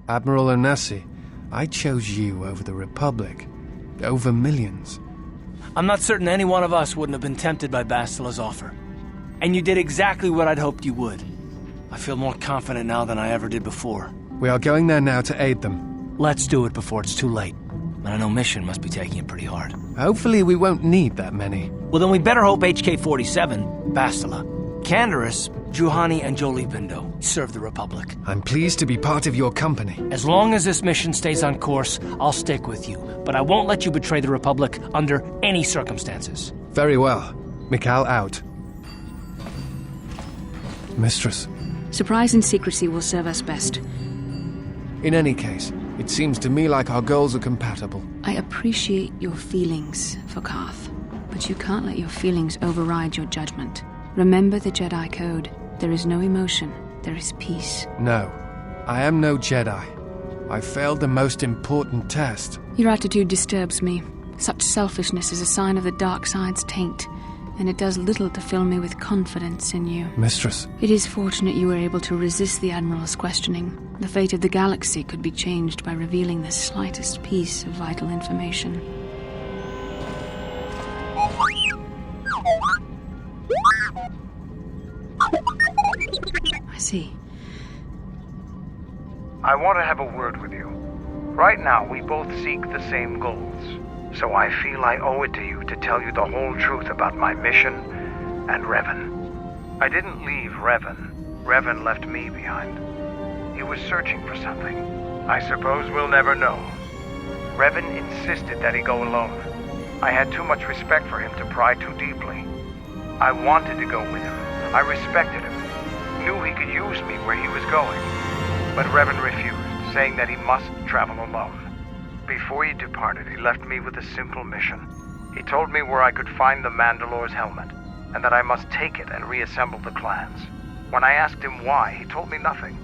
Admiral Onesi, I chose you over the Republic. Over millions. I'm not certain any one of us wouldn't have been tempted by Bastila's offer. And you did exactly what I'd hoped you would. I feel more confident now than I ever did before. We are going there now to aid them. Let's do it before it's too late. And I know Mission must be taking it pretty hard. Hopefully we won't need that many. Well, then we better hope HK-47, Bastila, Canderous, Juhani, and Jolie Pindo serve the Republic. I'm pleased to be part of your company. As long as this mission stays on course, I'll stick with you. But I won't let you betray the Republic under any circumstances. Very well. Mikal out. Mistress. Surprise and secrecy will serve us best. In any case, it seems to me like our goals are compatible. I appreciate your feelings for Carth, but you can't let your feelings override your judgment. Remember the Jedi Code. There is no emotion, there is peace. No, I am no Jedi. I failed the most important test. Your attitude disturbs me. Such selfishness is a sign of the dark side's taint, and it does little to fill me with confidence in you. Mistress. It is fortunate you were able to resist the Admiral's questioning. The fate of the galaxy could be changed by revealing the slightest piece of vital information. I see. I want to have a word with you. Right now, we both seek the same goals. So I feel I owe it to you to tell you the whole truth about my mission and Revan. I didn't leave Revan. Revan left me behind. He was searching for something. I suppose we'll never know. Revan insisted that he go alone. I had too much respect for him to pry too deeply. I wanted to go with him. I respected him. Knew he could use me where he was going. But Revan refused, saying that he must travel alone. Before he departed, he left me with a simple mission. He told me where I could find the Mandalore's helmet, and that I must take it and reassemble the clans. When I asked him why, he told me nothing.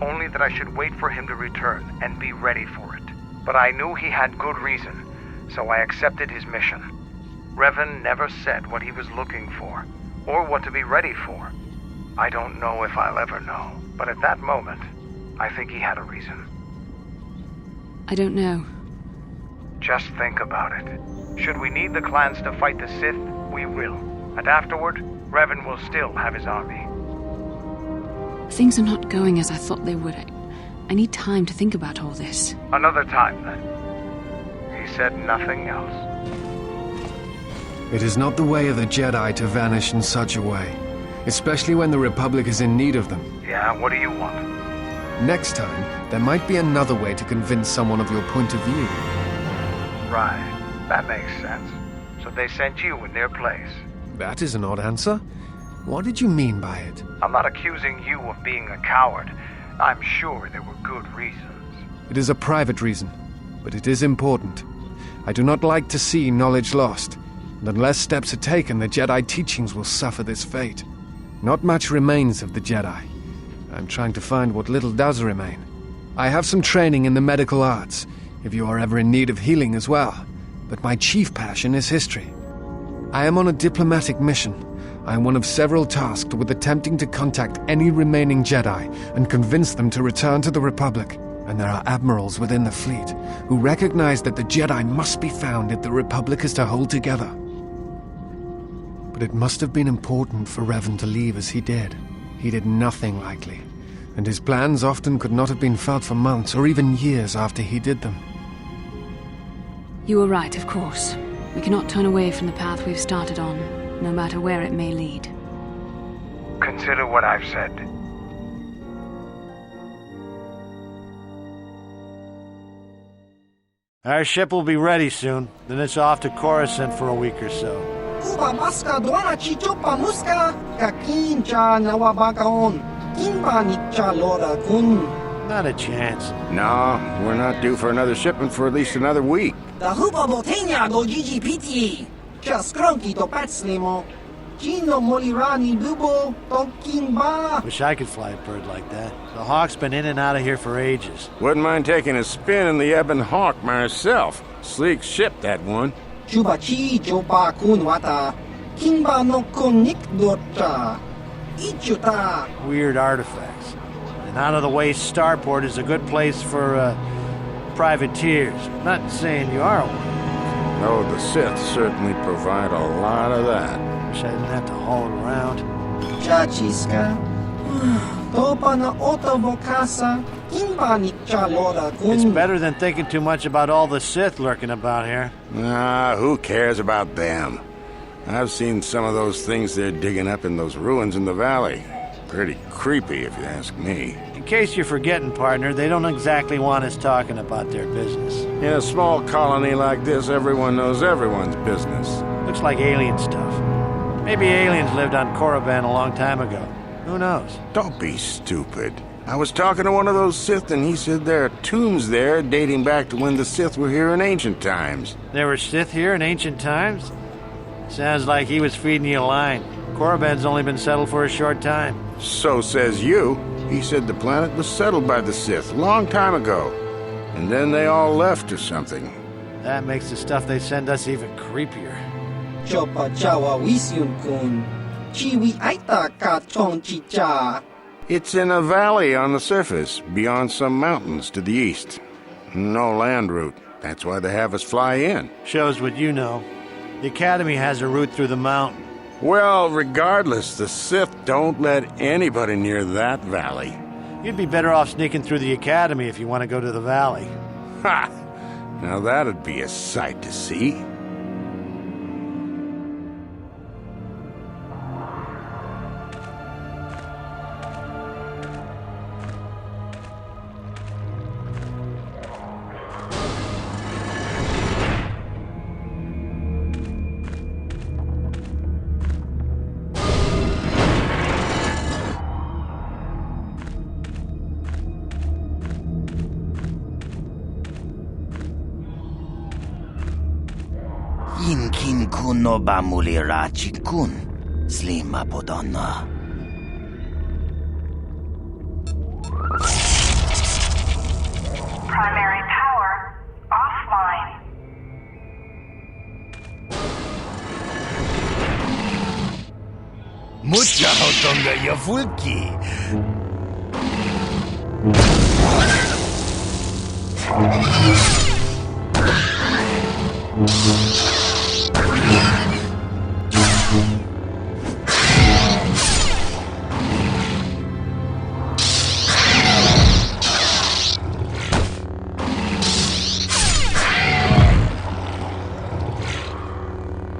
Only that I should wait for him to return and be ready for it. But I knew he had good reason, so I accepted his mission. Revan never said what he was looking for, or what to be ready for. I don't know if I'll ever know, but at that moment, I think he had a reason. I don't know. Just think about it. Should we need the clans to fight the Sith, we will. And afterward, Revan will still have his army. Things are not going as I thought they would. I need time to think about all this. Another time, then. He said nothing else. It is not the way of the Jedi to vanish in such a way, especially when the Republic is in need of them. Yeah, what do you want? Next time, there might be another way to convince someone of your point of view. Right. That makes sense. So they sent you in their place. That is an odd answer. What did you mean by it? I'm not accusing you of being a coward. I'm sure there were good reasons. It is a private reason, but it is important. I do not like to see knowledge lost, and unless steps are taken, the Jedi teachings will suffer this fate. Not much remains of the Jedi. I'm trying to find what little does remain. I have some training in the medical arts, if you are ever in need of healing as well, but my chief passion is history. I am on a diplomatic mission. I am one of several tasked with attempting to contact any remaining Jedi and convince them to return to the Republic. And there are admirals within the fleet who recognize that the Jedi must be found if the Republic is to hold together. But it must have been important for Revan to leave as he did. He did nothing lightly, and his plans often could not have been felt for months or even years after he did them. You were right, of course. We cannot turn away from the path we've started on, no matter where it may lead. Consider what I've said. Our ship will be ready soon. Then it's off to Coruscant for a week or so. Not a chance. No, we're not due for another shipment for at least another week. Wish I could fly a bird like that. The Hawk's been in and out of here for ages. Wouldn't mind taking a spin in the Ebon Hawk myself. Sleek ship, that one. Weird artifacts. An out-of-the-way starport is a good place for, privateers. Not saying you are one. Oh, the Sith certainly provide a lot of that. Wish I didn't have to haul it around. Jaciska. Topa na otowo kasa. Kimba ni chalora gun. It's better than thinking too much about all the Sith lurking about here. Ah, who cares about them? I've seen some of those things they're digging up in those ruins in the valley. Pretty creepy, if you ask me. In case you're forgetting, partner, they don't exactly want us talking about their business. In a small colony like this, everyone knows everyone's business. Looks like alien stuff. Maybe aliens lived on Korriban a long time ago. Who knows? Don't be stupid. I was talking to one of those Sith, and he said there are tombs there dating back to when the Sith were here in ancient times. There were Sith here in ancient times? Sounds like he was feeding you a line. Korriban's only been settled for a short time. So says you. He said the planet was settled by the Sith long time ago. And then they all left or something. That makes the stuff they send us even creepier. Chopa chawa wisyun kun. Chiwi aita ka chong chicha. It's in a valley on the surface, beyond some mountains to the east. No land route. That's why they have us fly in. Shows what you know. The Academy has a route through the mountain. Well, regardless, the Sith don't let anybody near that valley. You'd be better off sneaking through the Academy if you want to go to the valley. Ha! Now that'd be a sight to see. Inkin kuno ba mulirachi kun, slima podonna. Primary power offline. Mucha hotonga yafulki.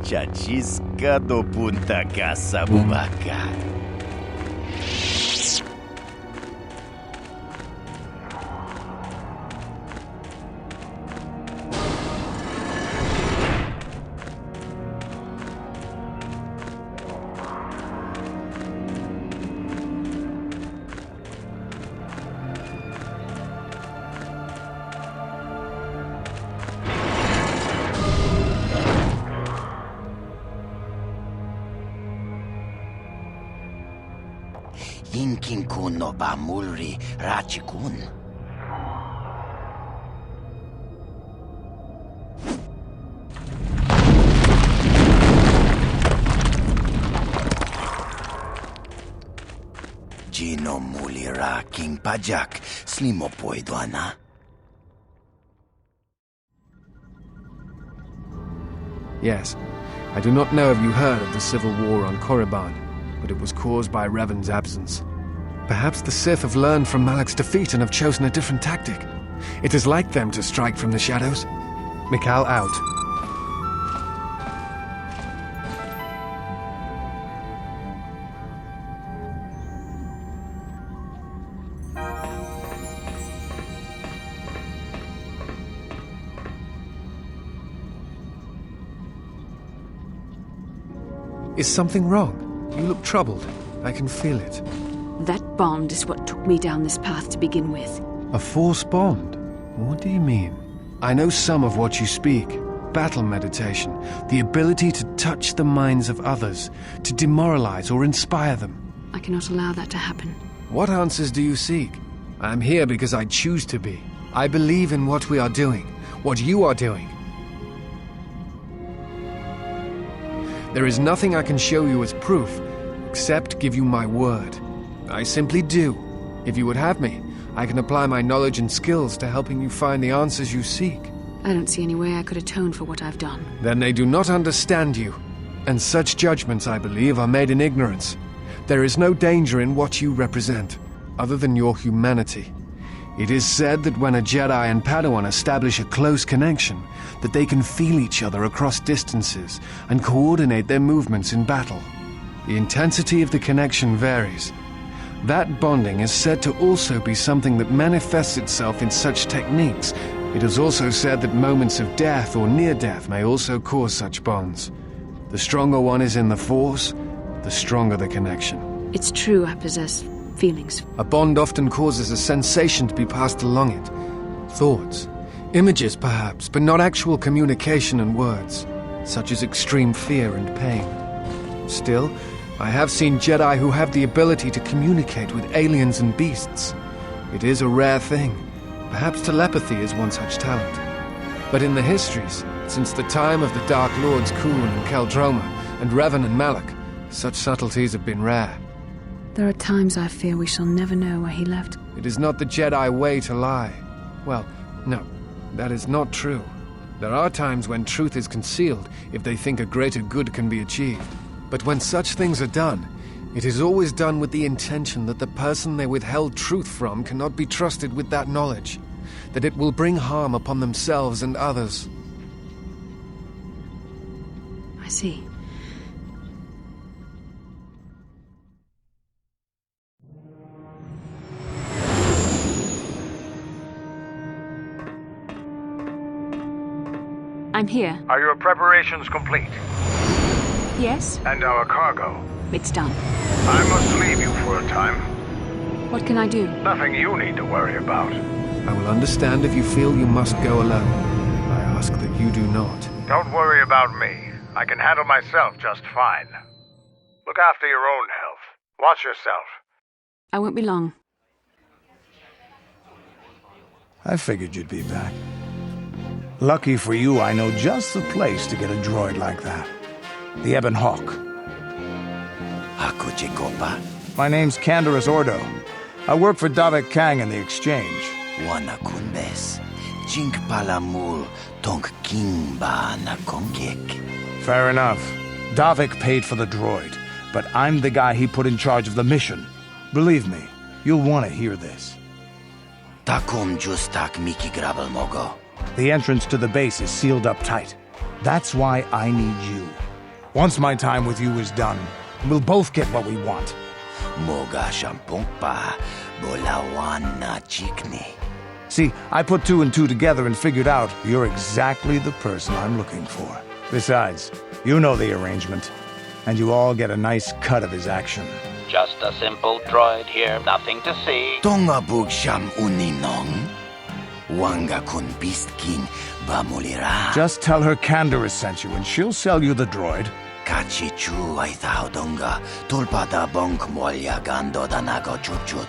Chachisca do punta casa bubaca. Inkin kuno ba mulri rachikun. Gino mulira king pajak slimo poiduana. Yes. I do not know if you heard of the Civil War on Korriban, but it was caused by Revan's absence. Perhaps the Sith have learned from Malak's defeat and have chosen a different tactic. It is like them to strike from the shadows. Mikal out. Is something wrong? You look troubled. I can feel it. That bond is what took me down this path to begin with. A force bond? What do you mean? I know some of what you speak. Battle meditation, the ability to touch the minds of others, to demoralize or inspire them. I cannot allow that to happen. What answers do you seek? I am here because I choose to be. I believe in what we are doing, what you are doing. There is nothing I can show you as proof, except give you my word. I simply do. If you would have me, I can apply my knowledge and skills to helping you find the answers you seek. I don't see any way I could atone for what I've done. Then they do not understand you. And such judgments, I believe, are made in ignorance. There is no danger in what you represent, other than your humanity. It is said that when a Jedi and Padawan establish a close connection, that they can feel each other across distances and coordinate their movements in battle. The intensity of the connection varies. That bonding is said to also be something that manifests itself in such techniques. It is also said that moments of death or near death may also cause such bonds. The stronger one is in the Force, the stronger the connection. It's true I possess feelings. A bond often causes a sensation to be passed along it. Thoughts, images perhaps, but not actual communication and words, such as extreme fear and pain. Still, I have seen Jedi who have the ability to communicate with aliens and beasts. It is a rare thing. Perhaps telepathy is one such talent. But in the histories, since the time of the Dark Lords Khun and Keldroma, and Revan and Malak, such subtleties have been rare. There are times I fear we shall never know where he left. It is not the Jedi way to lie. Well, no, that is not true. There are times when truth is concealed if they think a greater good can be achieved. But when such things are done, it is always done with the intention that the person they withheld truth from cannot be trusted with that knowledge, that it will bring harm upon themselves and others. I see. I'm here. Are your preparations complete? Yes? And our cargo? It's done. I must leave you for a time. What can I do? Nothing you need to worry about. I will understand if you feel you must go alone. I ask that you do not. Don't worry about me. I can handle myself just fine. Look after your own health. Watch yourself. I won't be long. I figured you'd be back. Lucky for you, I know just the place to get a droid like that. The Ebon Hawk. My name's Canderous Ordo. I work for Davik Kang in the Exchange. Wana kunbes. Jink palamul tonk kimba na konkek. Fair enough. Davik paid for the droid, but I'm the guy he put in charge of the mission. Believe me, you'll want to hear this. Takum justak miki grabel mogo. The entrance to the base is sealed up tight. That's why I need you. Once my time with you is done, we'll both get what we want. Moga shampongpa bolawana chikni. See, I put 2 and 2 together and figured out you're exactly the person I'm looking for. Besides, you know the arrangement, and you all get a nice cut of his action. Just a simple droid here, nothing to see. Tonga bugsham uninong. Wanga kun bistkin bamulira. Just tell her Canderous sent you, and she'll sell you the droid. Kachichu ay donga tulpada bonk molya gando danago chuchut.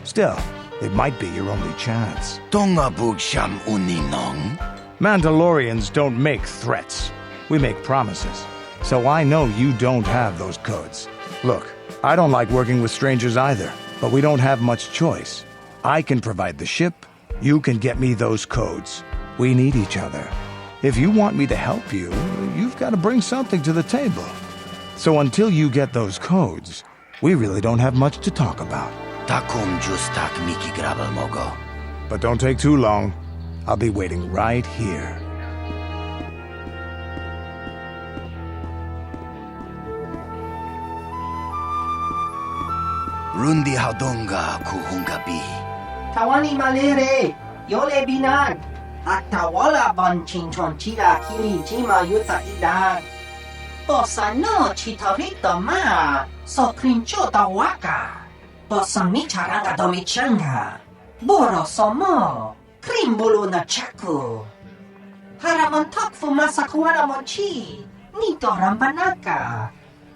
Still, it might be your only chance. Tonga bugsham uninong. Mandalorians don't make threats. We make promises. So I know you don't have those codes. Look, I don't like working with strangers either, but we don't have much choice. I can provide the ship. You can get me those codes. We need each other. If you want me to help you, you've got to bring something to the table. So until you get those codes, we really don't have much to talk about. Takum justak miki grabel mogo. But don't take too long. I'll be waiting right here. Rundi hadonga kuhungabi. Tawani malere, yole binan. Atawala banchin chonchila kiri jima yuta idan. Bossa no chitorito ma, so crincho tawaka. Bossa mi charanga domichanga. Boro somo, crimbulu na chaku. Haramontok fumasakuana monchi, nito rampanaka.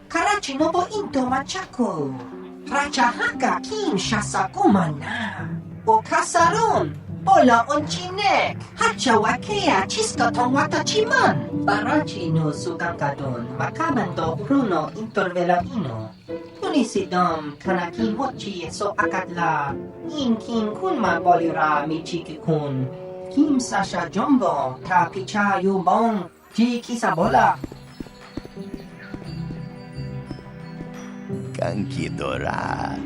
Karachi nobo into machaku. Rajahaga kim shasakumana. O kasaron, bola onchinek. Hacha wakea chiska tongwata chiman. Barachi no sukangkadon, makamando bruno interveladino. Sunisidam Kanaki Mochi so Akatla In King Kunma Bolira Michiki Kun Kim Sasha Jumbo Ta Picha Yubong Ji Kisabola Kankidora.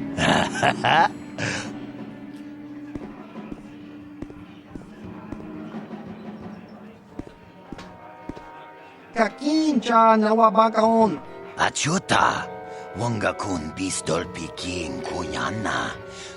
Kakincha Nawabakaon Achuta. Wonga kun pistol piking kunyana.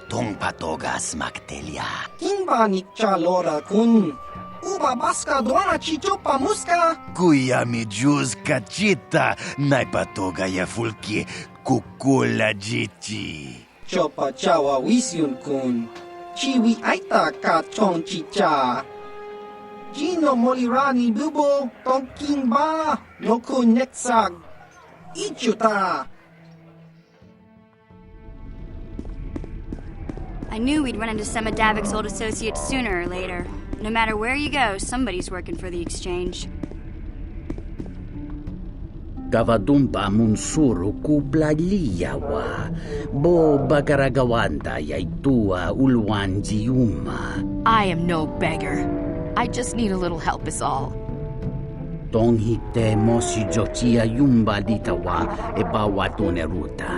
Tong patogas maktelia. Kimba Nikcha Lora Kun Uba Baska Dwana Chichopa Muska Kuya mi juz kachita. Naipatoga ya fulki kukula jiti. Chopa Chawa Wisyun Kun Chiwi Aita Ka Chong Chicha Gino Molirani Bubo Tonking Ba Noku Netsag Ichuta I knew we'd run into some of Davik's old associates sooner or later. No matter where you go, somebody's working for the exchange. Kavadumpa munsuru kublaliyawa. Bo bagaragawanda yaitua ulwanjiuma. I am no beggar. I just need a little help is all. Tonghite mosi jochia yumba ditawa ebawatone ruta.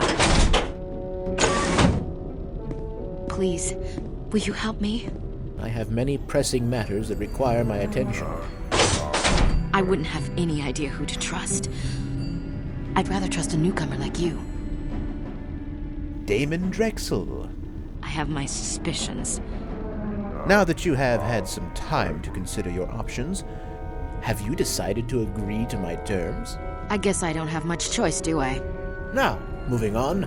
Please, will you help me? I have many pressing matters that require my attention. I wouldn't have any idea who to trust. I'd rather trust a newcomer like you. Daemon Drexl. I have my suspicions. Now that you have had some time to consider your options, have you decided to agree to my terms? I guess I don't have much choice, do I? Now, moving on.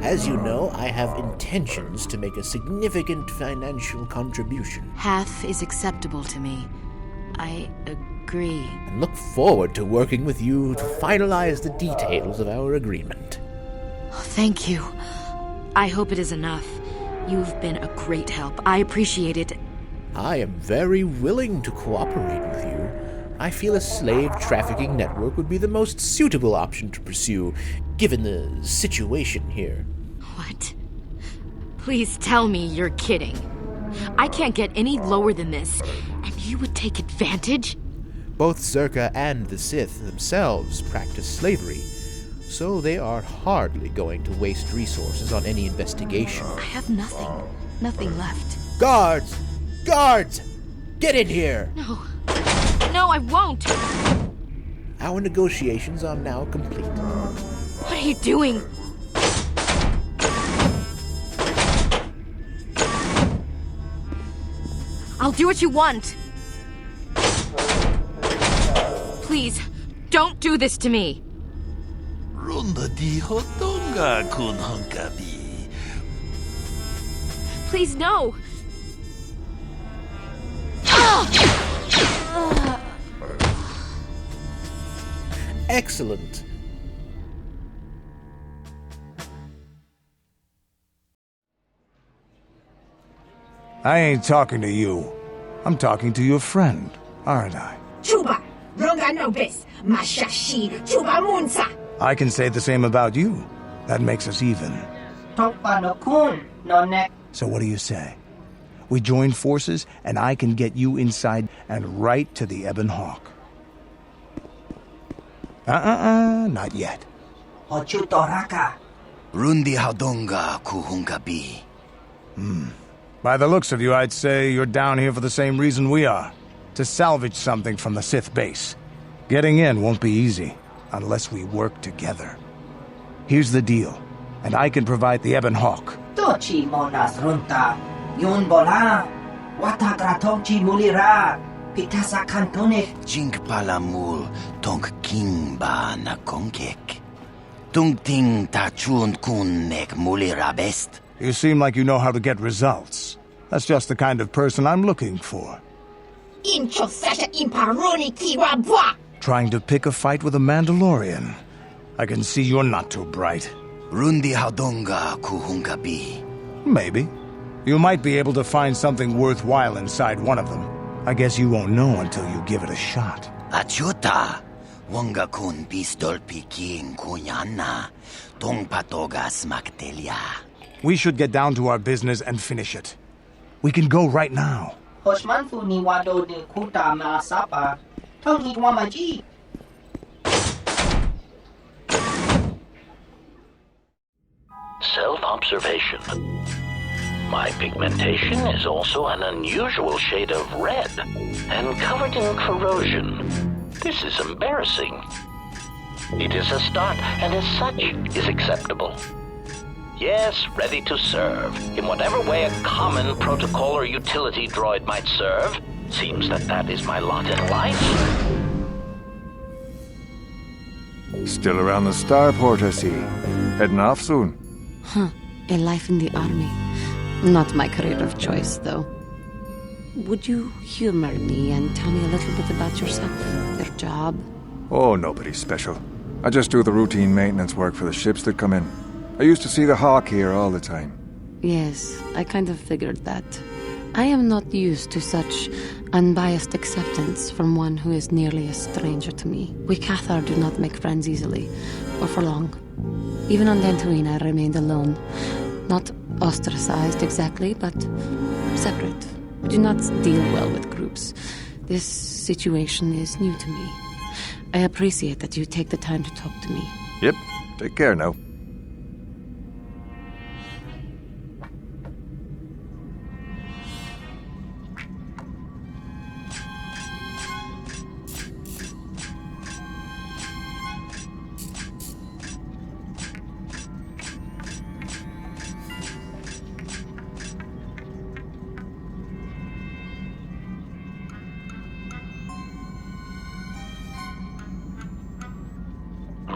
As you know, I have intentions to make a significant financial contribution. Half is acceptable to me. I agree. And look forward to working with you to finalize the details of our agreement. Oh, thank you. I hope it is enough. You've been a great help. I appreciate it. I am very willing to cooperate with you. I feel a slave trafficking network would be the most suitable option to pursue, given the situation here. What? Please tell me you're kidding. I can't get any lower than this, and you would take advantage? Both Zerka and the Sith themselves practice slavery, so they are hardly going to waste resources on any investigation. I have nothing left. Guards! Guards! Get in here! No, I won't! Our negotiations are now complete. What are you doing? I'll do what you want. Please, don't do this to me. Runda di hotonga kun honkabi. Please, no. Excellent. I ain't talking to you. I'm talking to your friend, aren't I? Chuba, Ronga Nobis, Mashashi, Chuba Munsa. I can say the same about you. That makes us even. Tokpa no kun no nek. So what do you say? We join forces, and I can get you inside and right to the Ebon Hawk. Not yet. Ochutoraka. Rundi hadonga kuhungabi. By the looks of you, I'd say you're down here for the same reason we are. To salvage something from the Sith base. Getting in won't be easy, unless we work together. Here's the deal, and I can provide the Ebon Hawk. Tochi monas runta. Yun bola. Watagratochi mulira. Pitasa kantone. Jink palamul tonk kimba na konkek. Tung ting tachun kun nek mulira best. You seem like you know how to get results. That's just the kind of person I'm looking for. Incho sasha imparoni kiwa bwa. Trying to pick a fight with a Mandalorian. I can see you're not too bright. Rundi hadonga kuhungabi. Maybe. You might be able to find something worthwhile inside one of them. I guess you won't know until you give it a shot. Achuta. Wonga kun pistol piking kunyana. Tong patogas maktelia. We should get down to our business and finish it. We can go right now. Hoshmanfu ni wado de kuta maasapa. Tong hitwamaji. Self-observation. My pigmentation is also an unusual shade of red and covered in corrosion. This is embarrassing. It is a start, and as such, is acceptable. Yes, ready to serve, in whatever way a common protocol or utility droid might serve. Seems that is my lot in life. Still around the starport, I see. Heading off soon. Huh. A life in the army. Not my career of choice, though. Would you humor me and tell me a little bit about yourself, your job? Oh, nobody special. I just do the routine maintenance work for the ships that come in. I used to see the Hawk here all the time. Yes, I kind of figured that. I am not used to such unbiased acceptance from one who is nearly a stranger to me. We KOTOR do not make friends easily, or for long. Even on Dantooine, I remained alone. Not ostracized exactly, but separate. We do not deal well with groups. This situation is new to me. I appreciate that you take the time to talk to me. Yep, take care now.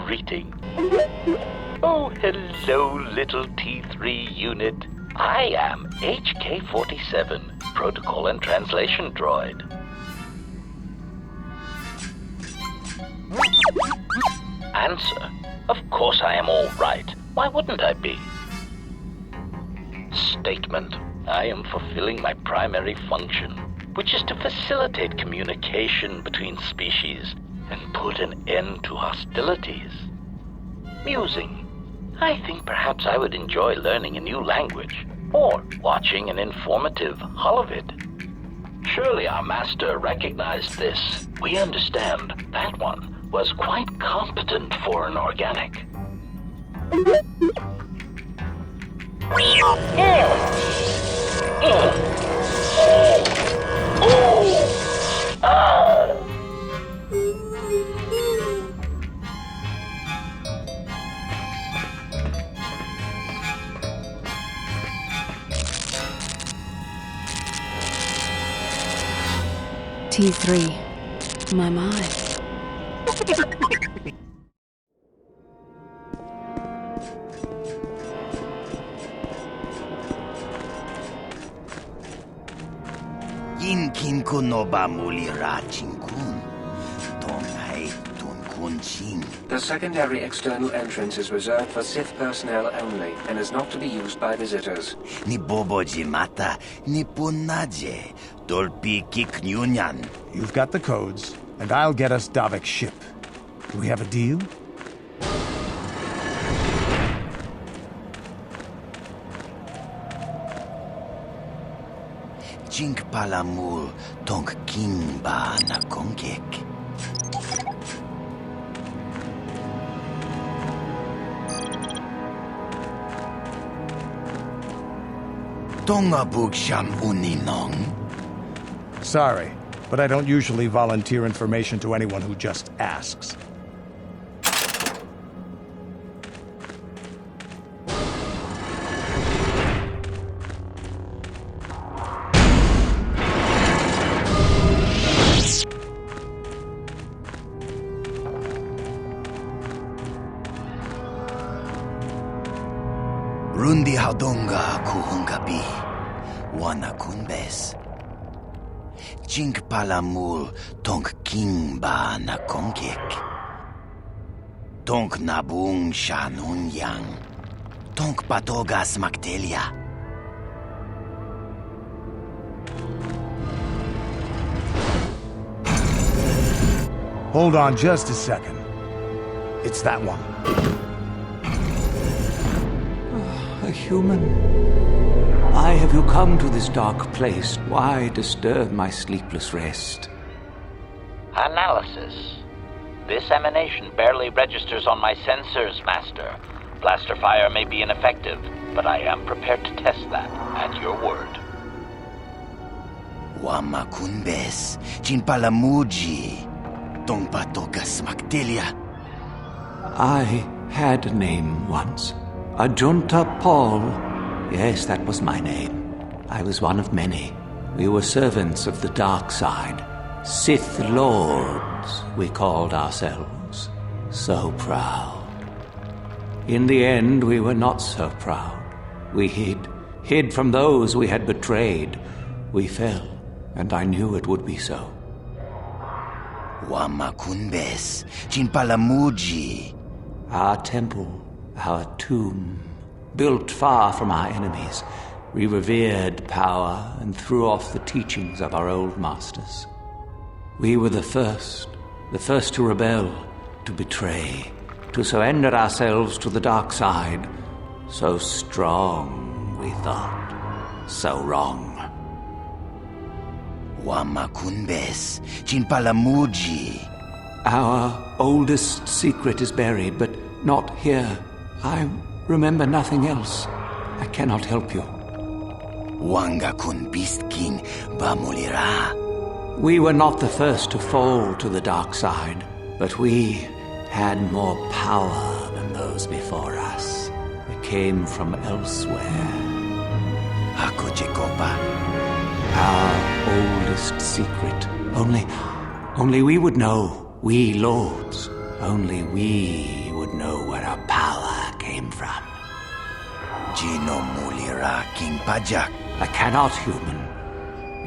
Greeting. Oh, hello, little T3 unit. I am HK-47, Protocol and Translation Droid. Answer. Of course I am all right. Why wouldn't I be? Statement. I am fulfilling my primary function, which is to facilitate communication between species and put an end to hostilities. Musing. I think perhaps I would enjoy learning a new language, or watching an informative holovid. Surely our master recognized this. We understand that one was quite competent for an organic. T3. My. Yin no ba mulira chinkun. Tongai tunkun ching. The secondary external entrance is reserved for Sith personnel only and is not to be used by visitors. Ni bobo jimata, ni punaje, dolpi kiknyunyan. You've got the codes, and I'll get us Davik's ship. Do we have a deal? Jink palamul tonk king ba na kongek. Tonga bugsham uninong. Sorry, but I don't usually volunteer information to anyone who just asks. Rundi haudonga kuhungabi, wana kunbes. Jink palamul tonk king ba na kongek. Tonk nabung shanun yang. Tonk patogas maktelia. Hold on just a second. It's that one. A human. Why have you come to this dark place? Why disturb my sleepless rest? Analysis. This emanation barely registers on my sensors, Master. Blaster fire may be ineffective, but I am prepared to test that, at your word. Wamakunbes, Chinpalamuji, Tongpatokas Mactilia. I had a name once. Ajunta Paul. Yes, that was my name. I was one of many. We were servants of the dark side. Sith Lords, we called ourselves. So proud. In the end, we were not so proud. We hid from those we had betrayed. We fell, and I knew it would be so. Wamakunbes, Chinpalamuji. Our temple, our tomb, built far from our enemies. We revered power and threw off the teachings of our old masters. We were the first to rebel, to betray, to surrender ourselves to the dark side. So strong, we thought, so wrong. Wamakunbes, Chinpalamuji. Our oldest secret is buried, but not here. I remember nothing else. I cannot help you. Wangakun Beast King Bamulira. We were not the first to fall to the dark side, but we had more power than those before us. We came from elsewhere. Hakuchikopa. Our oldest secret. Only we would know, we lords. Only we would know where our power came from. Jino Mulira King Pajak. I cannot, human.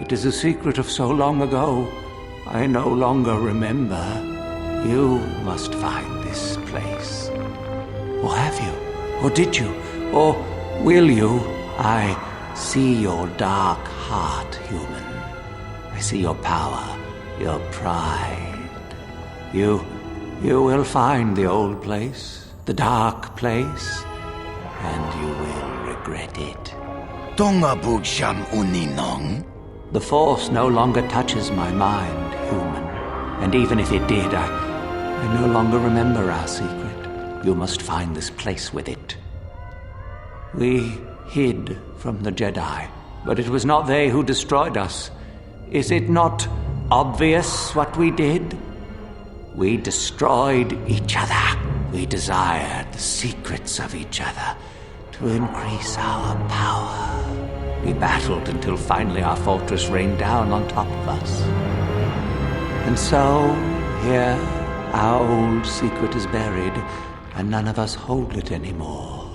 It is a secret of so long ago, I no longer remember. You must find this place. Or have you? Or did you? Or will you? I see your dark heart, human. I see your power, your pride. You will find the old place, the dark place, and you will regret it. Tongabug Sham Uninong? The Force no longer touches my mind, human. And even if it did, I no longer remember our secret. You must find this place with it. We hid from the Jedi, but it was not they who destroyed us. Is it not obvious what we did? We destroyed each other. We desired the secrets of each other to increase our power. We battled until finally our fortress rained down on top of us. And so, here, our old secret is buried, and none of us hold it anymore.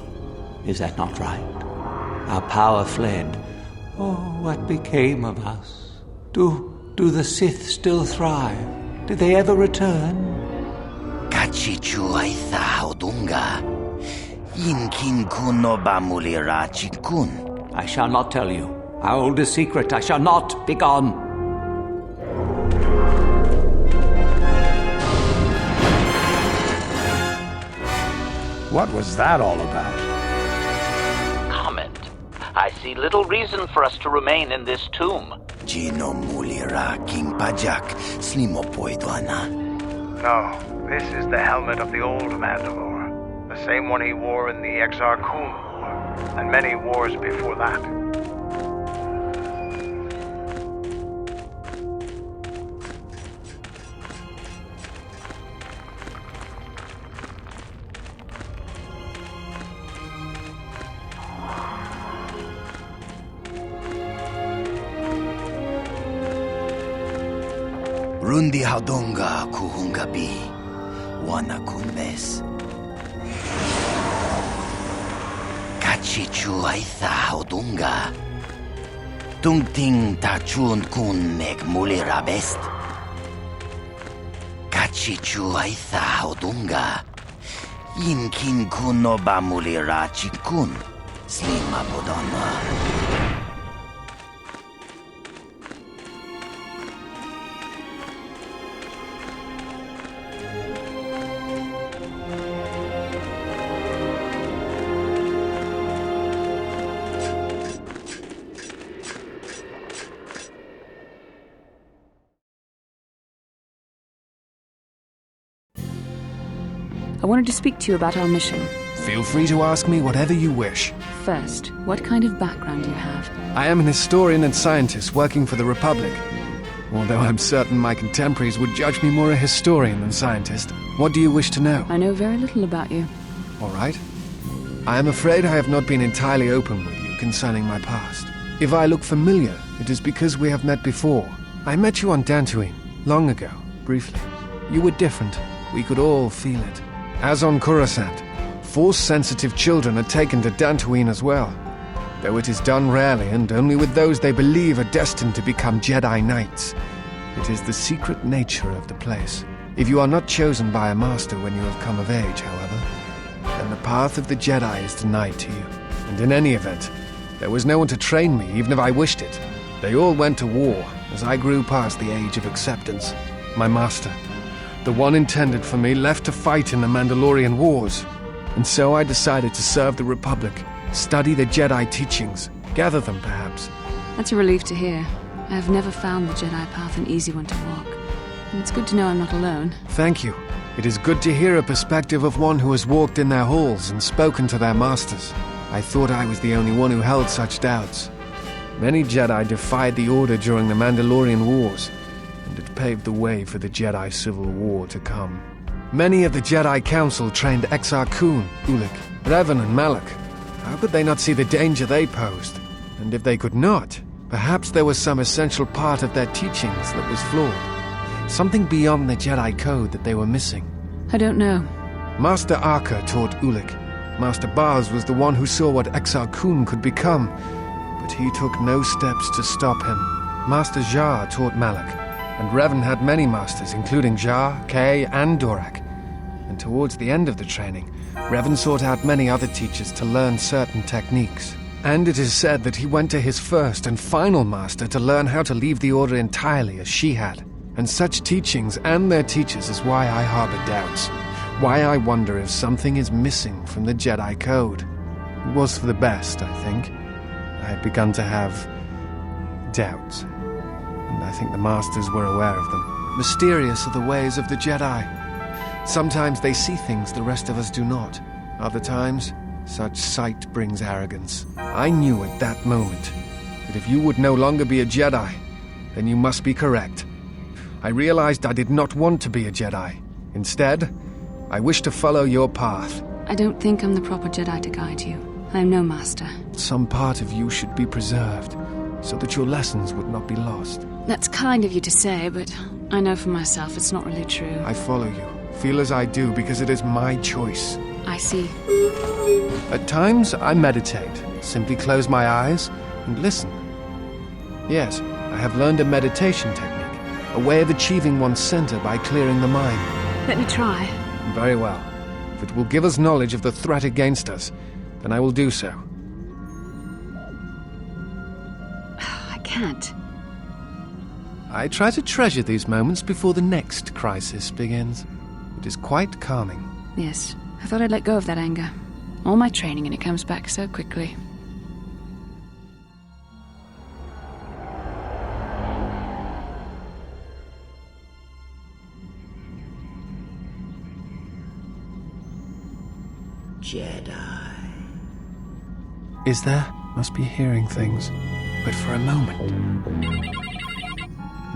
Is that not right? Our power fled. Oh, what became of us? Do the Sith still thrive? Did they ever return? Kachichu Aitha Haudunga. Yinkin Kuno Bamulira Chikun. I shall not tell you. Our oldest secret, I shall not be gone. What was that all about? Comment. I see little reason for us to remain in this tomb. Jino Mulira King Pajak Slimopoidwana. No, this is the helmet of the old Mandalore. The same one he wore in the Exar Kun War, and many wars before that. Rundi Haudonga Kuhungabi Wana Kunbes Kachichu Aitha Haudunga Tungting Tachun Kun Nek Mulira Best Kachichu Aitha Haudunga Yinkin Kuno Bamulira Chikun Slima Bodona. I wanted to speak to you about our mission. Feel free to ask me whatever you wish. First, what kind of background do you have? I am an historian and scientist working for the Republic. Although I'm certain my contemporaries would judge me more a historian than scientist. What do you wish to know? I know very little about you. All right. I am afraid I have not been entirely open with you concerning my past. If I look familiar, it is because we have met before. I met you on Dantooine, long ago, briefly. You were different. We could all feel it. As on Coruscant, Force-sensitive children are taken to Dantooine as well. Though it is done rarely and only with those they believe are destined to become Jedi Knights. It is the secret nature of the place. If you are not chosen by a master when you have come of age, however, then the path of the Jedi is denied to you. And in any event, there was no one to train me, even if I wished it. They all went to war, as I grew past the age of acceptance. My master, the one intended for me, left to fight in the Mandalorian Wars. And so I decided to serve the Republic, study the Jedi teachings, gather them perhaps. That's a relief to hear. I have never found the Jedi path an easy one to walk. And it's good to know I'm not alone. Thank you. It is good to hear a perspective of one who has walked in their halls and spoken to their masters. I thought I was the only one who held such doubts. Many Jedi defied the Order during the Mandalorian Wars, and it paved the way for the Jedi Civil War to come. Many of the Jedi Council trained Exar Kun, Ulic, Revan and Malak. How could they not see the danger they posed? And if they could not, perhaps there was some essential part of their teachings that was flawed. Something beyond the Jedi Code that they were missing. I don't know. Master Arca taught Ulic. Master Baz was the one who saw what Exar Kun could become, but he took no steps to stop him. Master Jar taught Malak, and Revan had many masters, including Jar, Kay, and Dorak. And towards the end of the training, Revan sought out many other teachers to learn certain techniques. And it is said that he went to his first and final master to learn how to leave the Order entirely as she had. And such teachings and their teachers is why I harbor doubts. Why I wonder if something is missing from the Jedi Code. It was for the best, I think. I had begun to have doubts. And I think the masters were aware of them. Mysterious are the ways of the Jedi. Sometimes they see things the rest of us do not. Other times, such sight brings arrogance. I knew at that moment that if you would no longer be a Jedi, then you must be correct. I realized I did not want to be a Jedi. Instead, I wished to follow your path. I don't think I'm the proper Jedi to guide you. I am no master. Some part of you should be preserved, so that your lessons would not be lost. That's kind of you to say, but I know for myself it's not really true. I follow you. Feel as I do because it is my choice. I see. At times, I meditate. Simply close my eyes and listen. Yes, I have learned a meditation technique, a way of achieving one's center by clearing the mind. Let me try. Very well. If it will give us knowledge of the threat against us, then I will do so. I can't. I try to treasure these moments before the next crisis begins. It is quite calming. Yes, I thought I'd let go of that anger. All my training and it comes back so quickly. Jedi. Is there? Must be hearing things. But for a moment.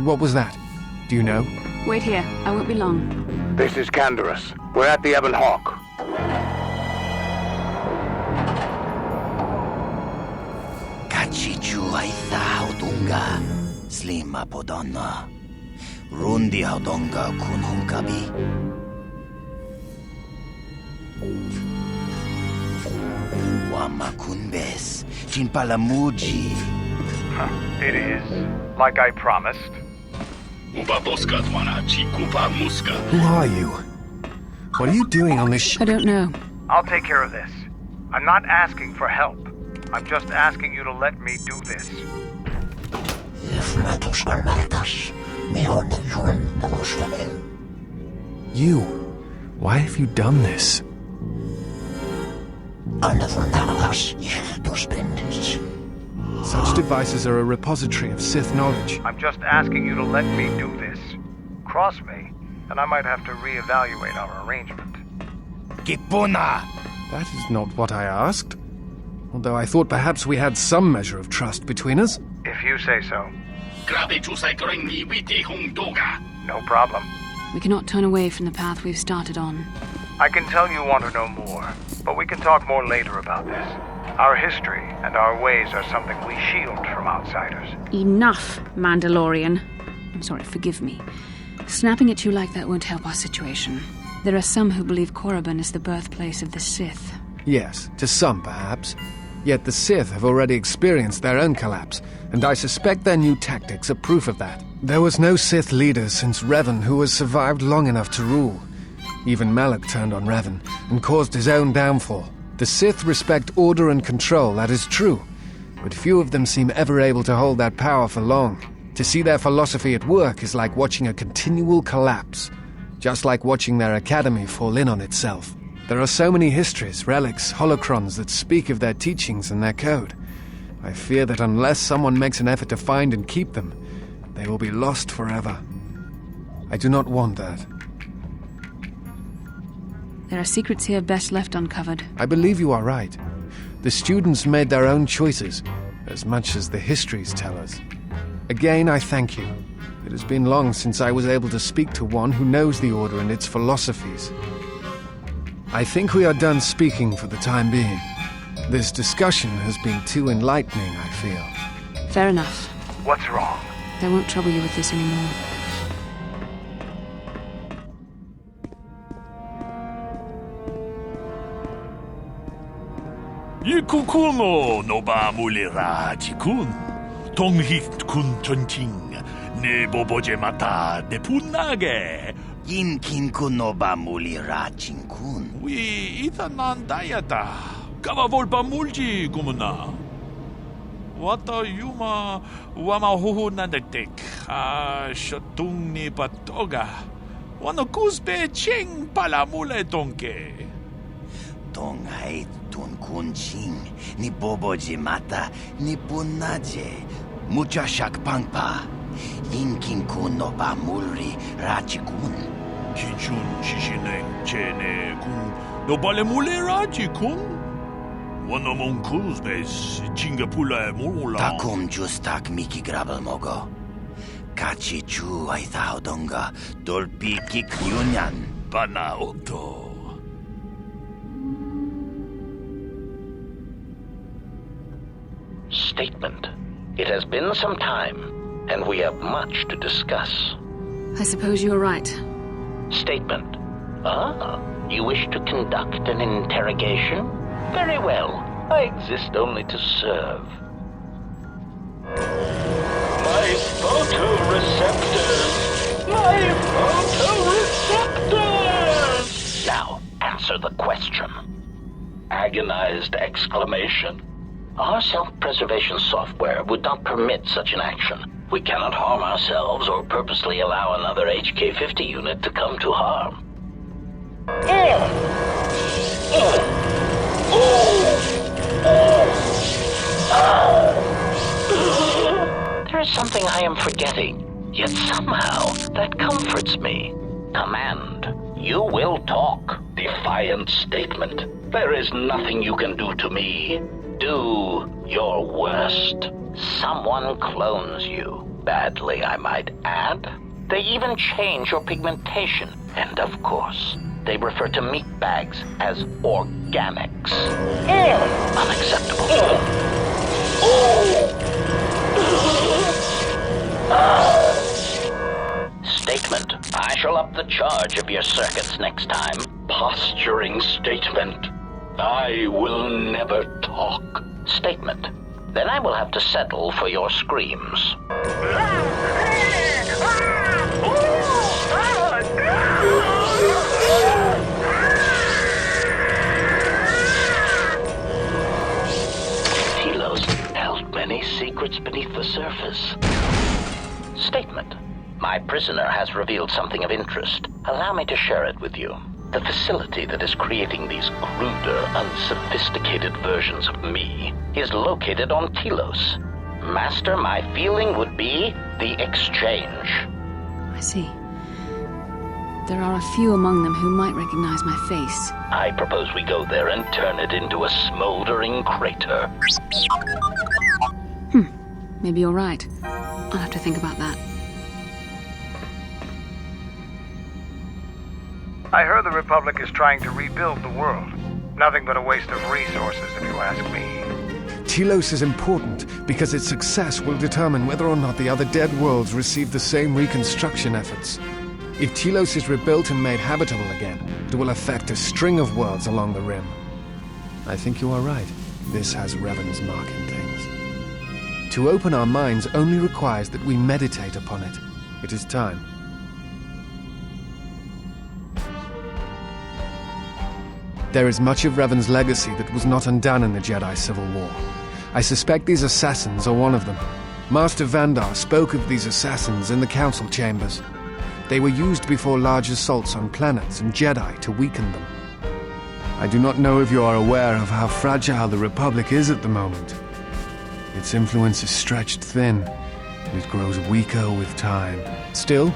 What was that? Do you know? Wait here. I won't be long. This is Canderous. We're at the Ebon Hawk. Kachichu aitha haudunga. Slima podonna. Rundi haudunga kun hunkabi. Wama kunbes. Chinpalamuji. It is, like I promised. Who are you? What are you doing on this I don't know. I'll take care of this. I'm not asking for help. I'm just asking you to let me do this. You? Why have you done this? Such devices are a repository of Sith knowledge. I'm just asking you to let me do this. Cross me, and I might have to reevaluate our arrangement. That is not what I asked. Although I thought perhaps we had some measure of trust between us. If you say so. No problem. We cannot turn away from the path we've started on. I can tell you want to know more, but we can talk more later about this. Our history and our ways are something we shield from outsiders. Enough, Mandalorian. I'm sorry, forgive me. Snapping at you like that won't help our situation. There are some who believe Korriban is the birthplace of the Sith. Yes, to some perhaps. Yet the Sith have already experienced their own collapse, and I suspect their new tactics are proof of that. There was no Sith leader since Revan who has survived long enough to rule. Even Malak turned on Revan and caused his own downfall. The Sith respect order and control, that is true, but few of them seem ever able to hold that power for long. To see their philosophy at work is like watching a continual collapse, just like watching their academy fall in on itself. There are so many histories, relics, holocrons that speak of their teachings and their code. I fear that unless someone makes an effort to find and keep them, they will be lost forever. I do not want that. There are secrets here best left uncovered. I believe you are right. The students made their own choices, as much as the histories tell us. Again, I thank you. It has been long since I was able to speak to one who knows the Order and its philosophies. I think we are done speaking for the time being. This discussion has been too enlightening, I feel. Fair enough. What's wrong? I won't trouble you with this anymore. Ikukuno noba mulira jikun. Tonghit kun chonching. Ne boboje mata de punage. Inkin kunoba mulira jinkun. Wi itanan dayata. Kava volpa mulji kumuna. Wata yuma wama huhu nandektek. Shotung ni patoga. Wano kusbe ching palamule tonke. Tonghait tun kunching. Ni boboje mata ni punaje. Muchashak pangpa. Inkin kunoba mulri rachikun. Kinchun shishineng chene kun. Nobale mule rachikun. Wanamon kuzbes chingapula murula. Takum justak miki grabel mogo. Kachi chu aithaudonga dolpi kiknyunyan. Panaoto. Statement. It has been some time, and we have much to discuss. I suppose you're right. Statement. You wish to conduct an interrogation? Very well. I exist only to serve. My photoreceptors! My photoreceptors! Now, answer the question. Agonized exclamation. Our self-preservation software would not permit such an action. We cannot harm ourselves or purposely allow another HK-50 unit to come to harm. There is something I am forgetting, yet somehow that comforts me. Command. You will talk. Defiant statement. There is nothing you can do to me. Do your worst. Someone clones you. Badly, I might add. They even change your pigmentation. And of course, they refer to meat bags as organics. Unacceptable. Statement. I shall up the charge of your circuits next time. Posturing statement. I will never talk. Statement. Then I will have to settle for your screams. Telos held many secrets beneath the surface. Statement. My prisoner has revealed something of interest. Allow me to share it with you. The facility that is creating these cruder, unsophisticated versions of me is located on Telos. Master, my feeling would be the exchange. I see. There are a few among them who might recognize my face. I propose we go there and turn it into a smoldering crater. Maybe you're right. I'll have to think about that. I heard the Republic is trying to rebuild the world. Nothing but a waste of resources, if you ask me. Telos is important because its success will determine whether or not the other dead worlds receive the same reconstruction efforts. If Telos is rebuilt and made habitable again, it will affect a string of worlds along the Rim. I think you are right. This has Revan's mark in things. To open our minds only requires that we meditate upon it. It is time. There is much of Revan's legacy that was not undone in the Jedi Civil War. I suspect these assassins are one of them. Master Vandar spoke of these assassins in the council chambers. They were used before large assaults on planets and Jedi to weaken them. I do not know if you are aware of how fragile the Republic is at the moment. Its influence is stretched thin, and it grows weaker with time. Still,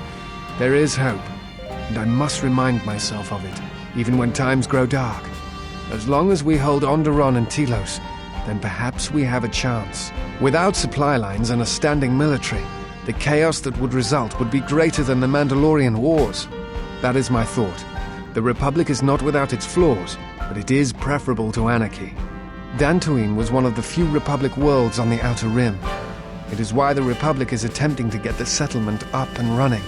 there is hope, and I must remind myself of it, even when times grow dark. As long as we hold Onderon and Telos, then perhaps we have a chance. Without supply lines and a standing military, the chaos that would result would be greater than the Mandalorian Wars. That is my thought. The Republic is not without its flaws, but it is preferable to anarchy. Dantooine was one of the few Republic worlds on the Outer Rim. It is why the Republic is attempting to get the settlement up and running.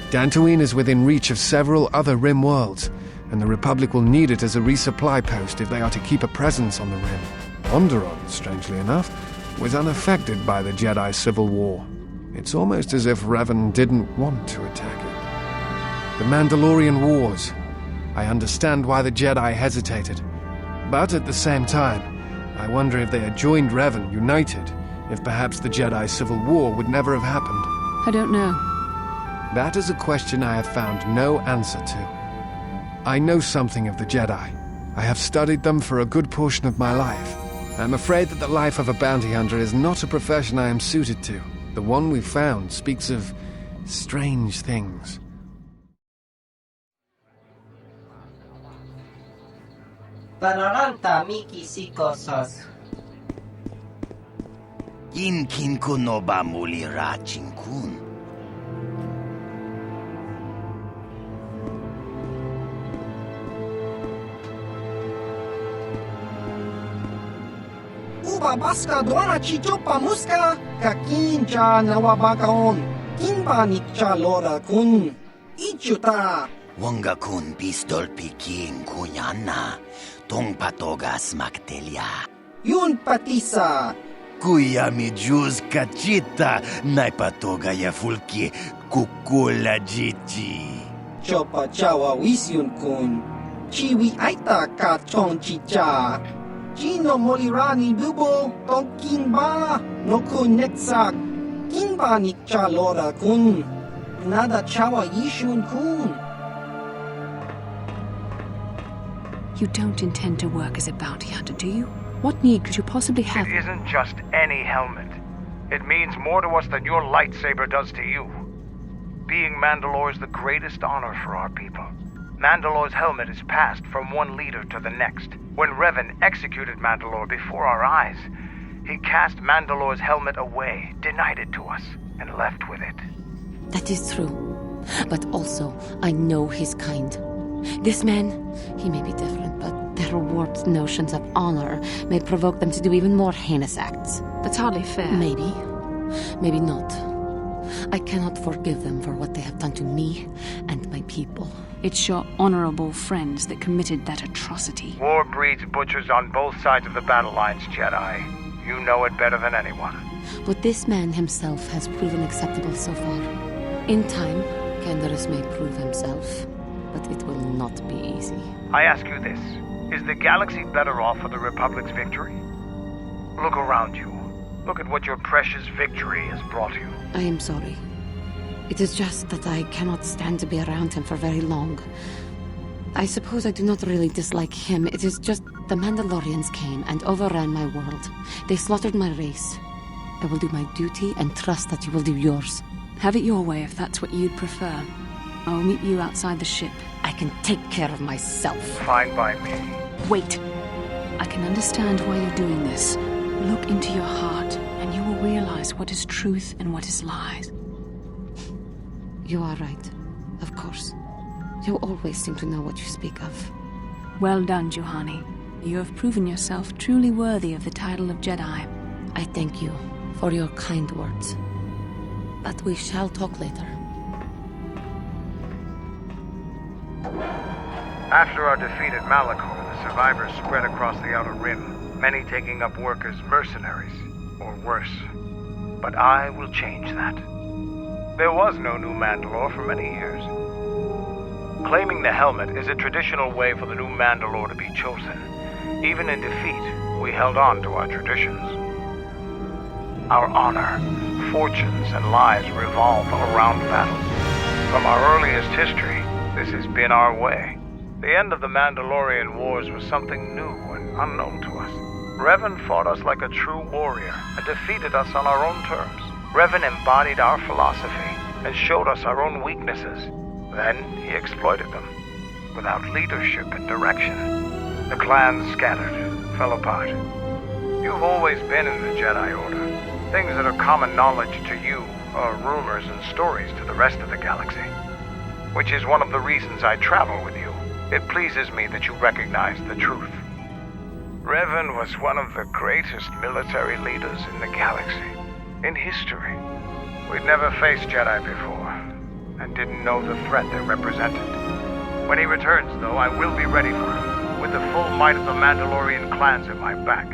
Dantooine is within reach of several other Rim worlds, and the Republic will need it as a resupply post if they are to keep a presence on the Rim. Onderon, strangely enough, was unaffected by the Jedi Civil War. It's almost as if Revan didn't want to attack it. The Mandalorian Wars. I understand why the Jedi hesitated. But at the same time, I wonder if they had joined Revan united, if perhaps the Jedi Civil War would never have happened. I don't know. That is a question I have found no answer to. I know something of the Jedi. I have studied them for a good portion of my life. I'm afraid that the life of a bounty hunter is not a profession I am suited to. The one we found speaks of strange things. Pararanta Miki Sikosos. Inkin kunoba mulira chinkun. Uba baska dwana chichopa muska. Kakincha nawabakaon. Kimba nikcha lora kun. Ichuta. Wanga kun pistol piking kunyana. Tong patogas maktelia. Yun patisa. Kuya mi juz kachita. Nai patoga ya fulki kukula jiti. Chopa chawa wisyun kun. Chiwi aita ka chong chicha. Chino molirani bubo tong kimba. No kun netsak. Kimba nikcha lora kun. Nada chawa yishun kun. You don't intend to work as a bounty hunter, do you? What need could you possibly have? It isn't just any helmet. It means more to us than your lightsaber does to you. Being Mandalore is the greatest honor for our people. Mandalore's helmet is passed from one leader to the next. When Revan executed Mandalore before our eyes, he cast Mandalore's helmet away, denied it to us, and left with it. That is true. But also, I know his kind. This man, he may be different, but their warped notions of honor may provoke them to do even more heinous acts. That's hardly fair. Maybe. Maybe not. I cannot forgive them for what they have done to me and my people. It's your honorable friends that committed that atrocity. War breeds butchers on both sides of the battle lines, Jedi. You know it better than anyone. But this man himself has proven acceptable so far. In time, Canderous may prove himself, but it will not be easy. I ask you this. Is the galaxy better off for the Republic's victory? Look around you. Look at what your precious victory has brought you. I am sorry. It is just that I cannot stand to be around him for very long. I suppose I do not really dislike him. It is just the Mandalorians came and overran my world. They slaughtered my race. I will do my duty and trust that you will do yours. Have it your way if that's what you'd prefer. I'll meet you outside the ship. I can take care of myself. Fine by me. Wait. I can understand why you're doing this. Look into your heart, and you will realize what is truth and what is lies. You are right. Of course. You always seem to know what you speak of. Well done, Juhani. You have proven yourself truly worthy of the title of Jedi. I thank you for your kind words. But we shall talk later. After our defeat at Malachor, the survivors spread across the Outer Rim, many taking up work as mercenaries, or worse. But I will change that. There was no new Mandalore for many years. Claiming the helmet is a traditional way for the new Mandalore to be chosen. Even in defeat, we held on to our traditions. Our honor, fortunes, and lives revolve around battle. From our earliest history, this has been our way. The end of the Mandalorian Wars was something new and unknown to us. Revan fought us like a true warrior and defeated us on our own terms. Revan embodied our philosophy and showed us our own weaknesses. Then he exploited them, without leadership and direction. The clans scattered, fell apart. You've always been in the Jedi Order. Things that are common knowledge to you are rumors and stories to the rest of the galaxy. Which is one of the reasons I travel with you. It pleases me that you recognize the truth. Revan was one of the greatest military leaders in the galaxy, in history. We'd never faced Jedi before, and didn't know the threat they represented. When he returns, though, I will be ready for him, with the full might of the Mandalorian clans at my back.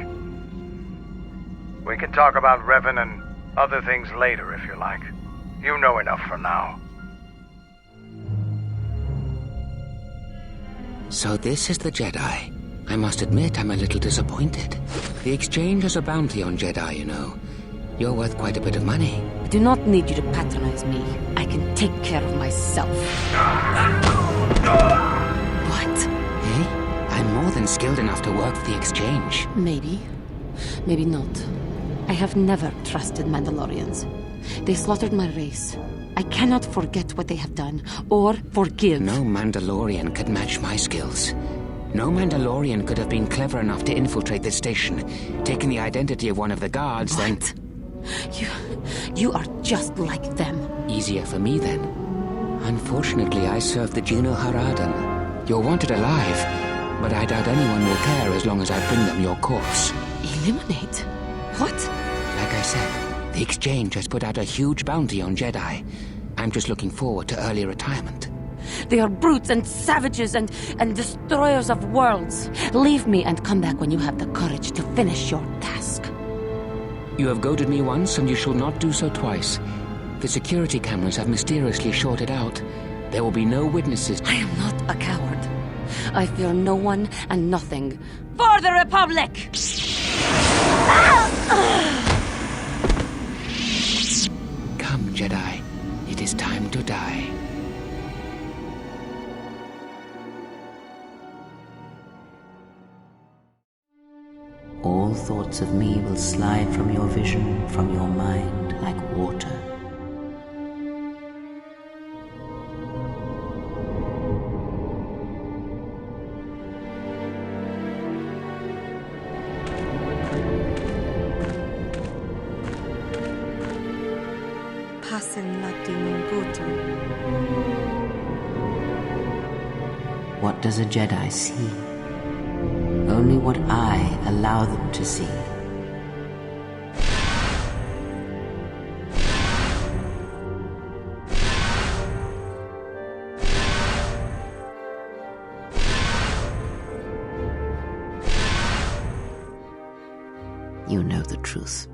We can talk about Revan and other things later, if you like. You know enough for now. So this is the Jedi. I must admit I'm a little disappointed. The exchange is a bounty on Jedi, you know. You're worth quite a bit of money. I do not need you to patronize me. I can take care of myself. What? Eh? I'm more than skilled enough to work for the exchange. Maybe. Maybe not. I have never trusted Mandalorians. They slaughtered my race. I cannot forget what they have done, or forgive. No Mandalorian could match my skills. No Mandalorian could have been clever enough to infiltrate this station, taking the identity of one of the guards, what? Then... You are just like them. Easier for me, then. Unfortunately, I serve the Geno Haradan. You're wanted alive, but I doubt anyone will care as long as I bring them your corpse. Eliminate? What? Like I said, the exchange has put out a huge bounty on Jedi. I'm just looking forward to early retirement. They are brutes and savages and destroyers of worlds. Leave me and come back when you have the courage to finish your task. You have goaded me once, and you shall not do so twice. The security cameras have mysteriously shorted out. There will be no witnesses. I am not a coward. I fear no one and nothing. For the Republic! Come, Jedi. It is time to die. All thoughts of me will slide from your vision, from your mind, like water. What does a Jedi see? Only what I allow them to see. You know the truth.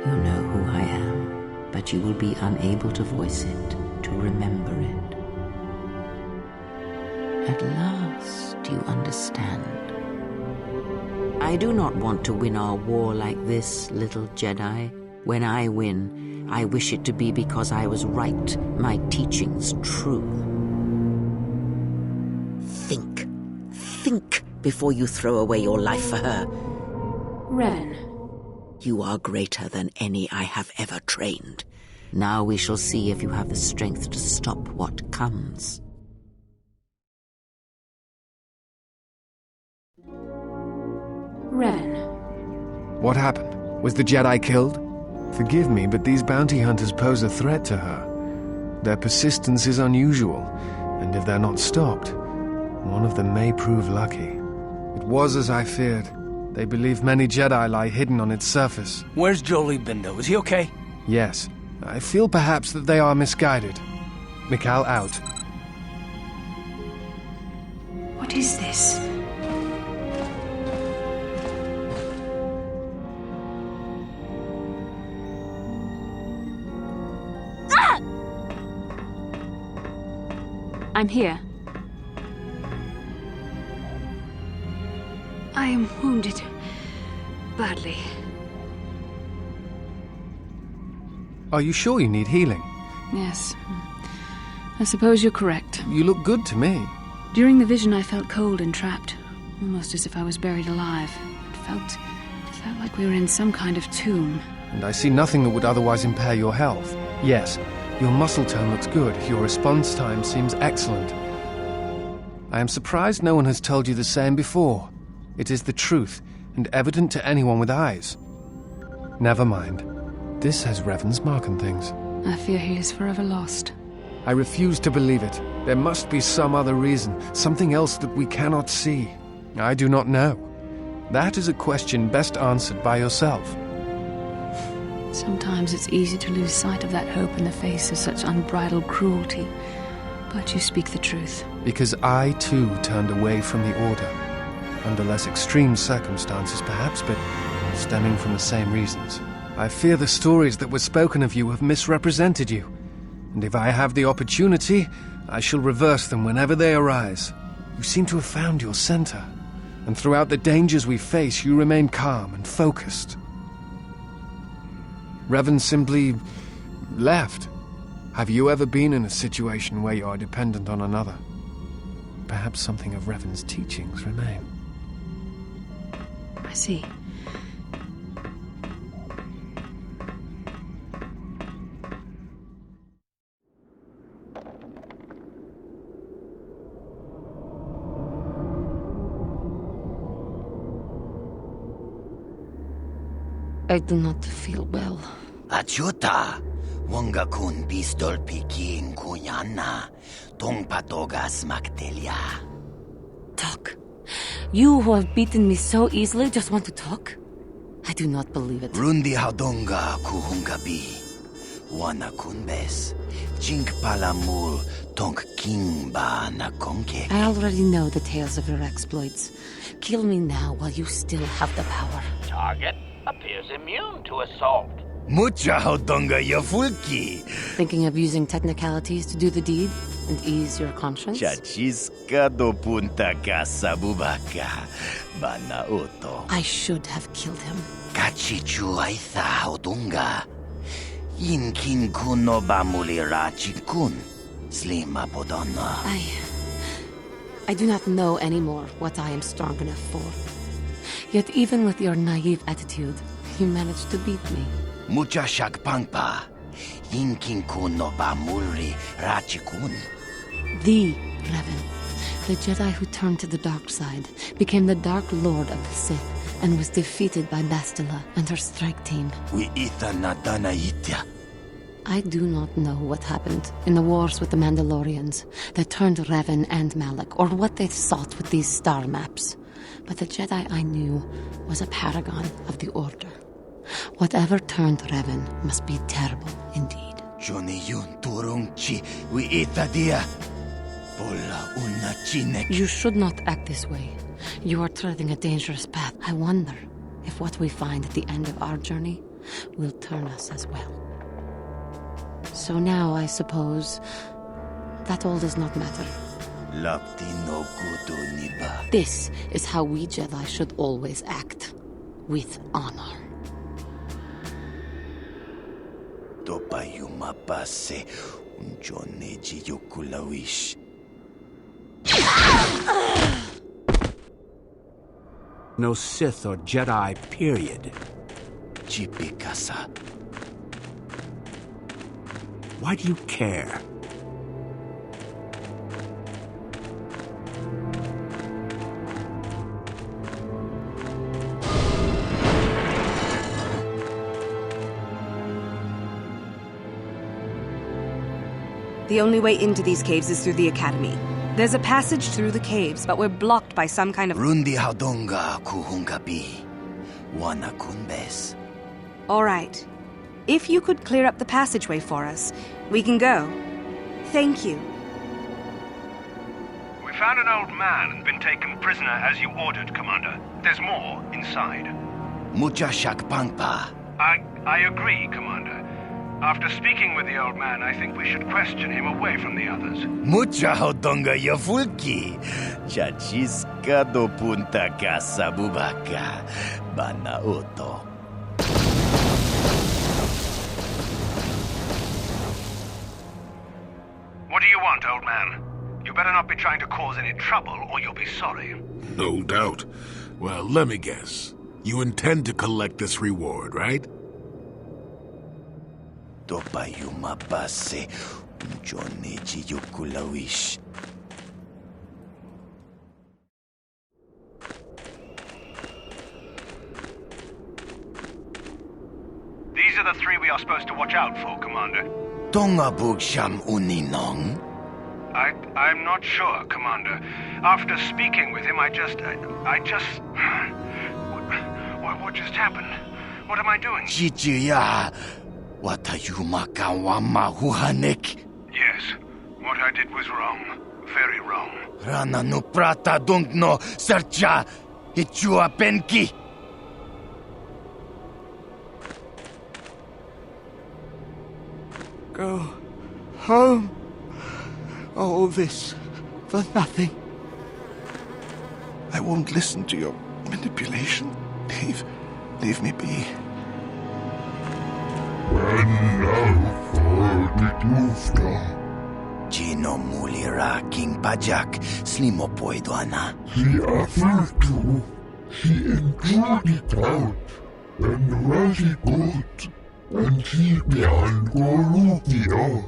You know who I am, but you will be unable to voice it, to remember it. At last, you understand. I do not want to win our war like this, little Jedi. When I win, I wish it to be because I was right, my teachings true. Think. Think before you throw away your life for her. Revan. You are greater than any I have ever trained. Now we shall see if you have the strength to stop what comes. Revan. What happened? Was the Jedi killed? Forgive me, but these bounty hunters pose a threat to her. Their persistence is unusual, and if they're not stopped, one of them may prove lucky. It was as I feared. They believe many Jedi lie hidden on its surface. Where's Jolie Bindo? Is he okay? Yes. I feel perhaps that they are misguided. Mikal out. What is this? I'm here. I am wounded. Badly. Are you sure you need healing? Yes. I suppose you're correct. You look good to me. During the vision, I felt cold and trapped. Almost as if I was buried alive. It felt like we were in some kind of tomb. And I see nothing that would otherwise impair your health. Yes, your muscle tone looks good. Your response time seems excellent. I am surprised no one has told you the same before. It is the truth, and evident to anyone with eyes. Never mind. This has Revan's mark and things. I fear he is forever lost. I refuse to believe it. There must be some other reason, something else that we cannot see. I do not know. That is a question best answered by yourself. Sometimes it's easy to lose sight of that hope in the face of such unbridled cruelty. But you speak the truth. Because I, too, turned away from the Order. Under less extreme circumstances, perhaps, but stemming from the same reasons. I fear the stories that were spoken of you have misrepresented you. And if I have the opportunity, I shall reverse them whenever they arise. You seem to have found your center. And throughout the dangers we face, you remain calm and focused. Revan simply left. Have you ever been in a situation where you are dependent on another? Perhaps something of Revan's teachings remain. I see. I do not feel well. Achuta, wanga kun pistol piking kunyana, tong patogas maktelia. Talk. You who have beaten me so easily just want to talk? I do not believe it. Rundi haudonga kuhungabi, wana kunbes, jink palamul tong kingba na konke. I already know the tales of your exploits. Kill me now while you still have the power. Target appears immune to assault. Mucha haudonga yafulki. Thinking of using technicalities to do the deed and ease your conscience? Chachisca do punta casa bubaka, bana oto. I should have killed him. Kachichu aitha haudonga. Inkin kuno bamulira chikun. Slima podonna. I do not know anymore what I am strong enough for. Yet even with your naive attitude, you managed to beat me. Mucha shakpangpa. Inkin kuno bamulri rachikun. The Revan, the Jedi who turned to the dark side, became the Dark Lord of the Sith and was defeated by Bastila and her strike team. We ita natana itya. I do not know what happened in the wars with the Mandalorians that turned Revan and Malak, or what they sought with these star maps. But the Jedi I knew was a paragon of the Order. Whatever turned Revan must be terrible indeed. Johnny yun turungchi we ita dia. Pola una chinek. You should not act this way. You are treading a dangerous path. I wonder if what we find at the end of our journey will turn us as well. So now, I suppose, that all does not matter. This is how we Jedi should always act. With honor. No Sith or Jedi, period. Chipikasa. Why do you care? The only way into these caves is through the Academy. There's a passage through the caves, but we're blocked by some kind of... Rundi haudonga kuhungapi. Wana kunbes. All right. If you could clear up the passageway for us, we can go. Thank you. We found an old man and been taken prisoner as you ordered, Commander. There's more inside. Mucha shakpangpa. I agree, Commander. After speaking with the old man, I think we should question him away from the others. Mucha haudonga yafulki. Chachiska do punta casa bubaka. Banaoto. What do you want, old man? You better not be trying to cause any trouble, or you'll be sorry. No doubt. Well, let me guess. You intend to collect this reward, right? Topayuma base. Unjoneji yukulawish. These are the three we are supposed to watch out for, Commander. Tonga bugsham uninong? I'm not sure, Commander. After speaking with him, I just... What just happened? What am I doing? Chichiya. Watayuma kawama huhanek. Yes, what I did was wrong. Very wrong. Rana no prata dongno sarcha. Ichua penki. Go home. All this for nothing. I won't listen to your manipulation. Leave me be. Gino mulira king pajak slimo poidoana. She aftertu. She enjoyed it out. And really good. And she began Gorukio.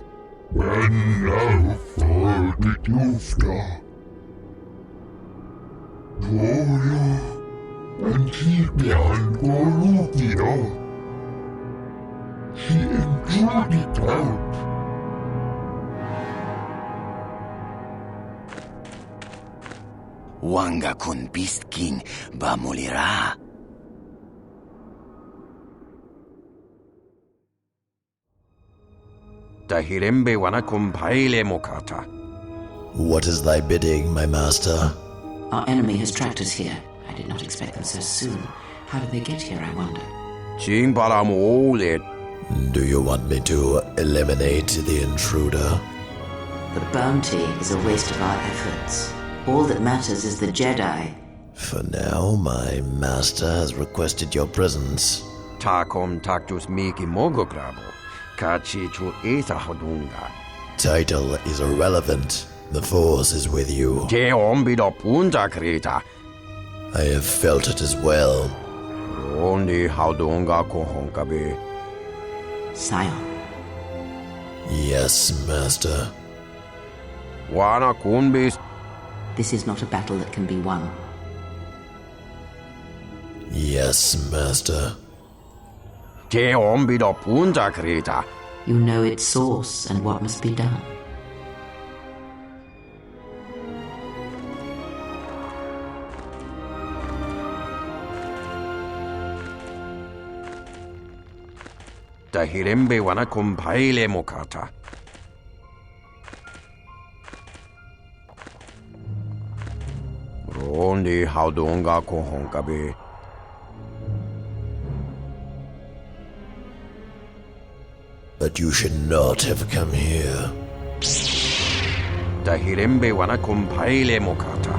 And now for the Dufta. Gloria. And she began Gorukio. She enjoyed it out. Wanga kun Beast King bamulira. Tahirembe wanakum paile mokata. What is thy bidding, my master? Our enemy has tracked us here. I did not expect them so soon. How did they get here, I wonder? Do you want me to eliminate the intruder? The bounty is a waste of our efforts. All that matters is the Jedi. For now, my master has requested your presence. Takom taktus miki mogograbo. Kachi chu eta hodunga. Title is irrelevant. The Force is with you. Te ombido punta krita. I have felt it as well. Only hodunga kohonkabe. Scion. Yes, master. Wana kunbis. This is not a battle that can be won. Yes, master. Te ombido punta krita. You know its source and what must be done. Tahirembe wanakum paile mokata. Rondi haudonga kohonkabe. But you should not have come here. Tahirembe wanakum paile mokata.